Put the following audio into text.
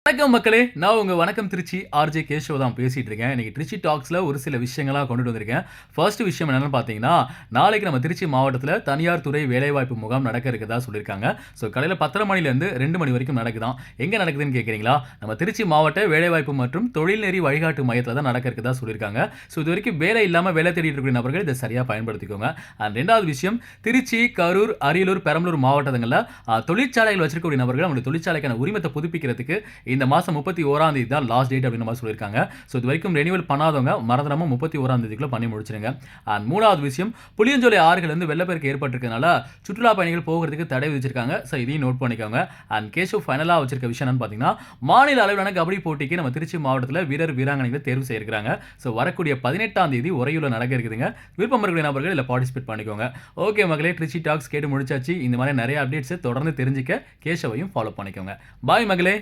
வணக்கம் மக்களே, நான் உங்க வணக்கம் திருச்சி ஆர்ஜே கேஷவ் தான் பேசிட்டு இருக்கேன். இன்னைக்கு திருச்சி டாக்ஸ்ல ஒரு சில விஷயங்களா கொண்டுட்டு வந்திருக்கேன். ஃபர்ஸ்ட் விஷயம் என்னன்னு பார்த்தீங்கன்னா, நாளைக்கு நம்ம திருச்சி மாவட்டத்தில தனியார் துறை வேலைவாய்ப்பு முகாம் நடக்க இருக்கிறதா சொல்லியிருக்காங்க. காலையில 10:30 மணிலேருந்து 2 மணி வரைக்கும் நடக்குதாம். எங்க நடக்குதுன்னு கேட்கிறீங்களா? நம்ம திருச்சி மாவட்ட வேலைவாய்ப்பு மற்றும் தொழில்நெறி வழிகாட்டு மையத்தில தான் நடக்க இருக்கிறதா சொல்லியிருக்காங்க. இதுவரைக்கும் வேலை இல்லாம வேலை தேடிட்டு இருக்கிற நபர்கள் இதை சரியா பயன்படுத்திக்கோங்க. ரெண்டாவது விஷயம், திருச்சி, கரூர், அரியலூர், பெரம்பலூர் மாவட்டங்கள்ல தொழிற்சாலைகள் வச்சிருக்கக்கூடிய நபர்கள் அவங்களுடைய தொழிற்சாலைக்கான உரிமத்தை புதுப்பிக்கிறதுக்கு இந்த மாசம் 31ஆம் தேதி தான் லாஸ்ட் டேட் அப்படின்ற மாதிரி சொல்லியிருக்காங்க. இது வரைக்கும் ரெனியூவல் பண்ணாதவங்க மறந்துடாம 31ஆம் தேதிக்குள்ள பண்ணி முடிச்சிருங்க. மூணாவது விஷயம், புளியஞ்சோலை ஆறுகள் வந்து வெள்ளப்பெருக்கு ஏற்பட்டிருக்கிறதுனால சுற்றுலா பயணிகள் போகிறதுக்கு தடை விதிச்சிருக்காங்க. இதையும் நோட் பண்ணிக்கோங்க. கேஷவ் ஃபைனலாக வச்சிருக்க விஷயம் என்னன்னு பார்த்தீங்கன்னா, மாநில அளவிலான கபடி போட்டிக்கு நம்ம திருச்சி மாவட்டத்தில் வீரர் வீராங்கனைகளை தேர்வு செய்யிருக்காங்க. வரக்கூடிய 18ஆம் தேதி உறையூரில் நடக்க இருக்குதுங்க. விருப்பம் இருக்கிற நபர்கள் இதில் பார்ட்டிசிபேட் பண்ணிக்கோங்க. ஓகே மகளே, திருச்சி டாக்ஸ் கேட்டு முடிச்சாச்சு. இந்த மாதிரி நிறைய அப்டேட்ஸ் தொடர்ந்து தெரிஞ்சுக்க கேஷவையும் ஃபாலோ பண்ணிக்கோங்க. பாய் மகளே.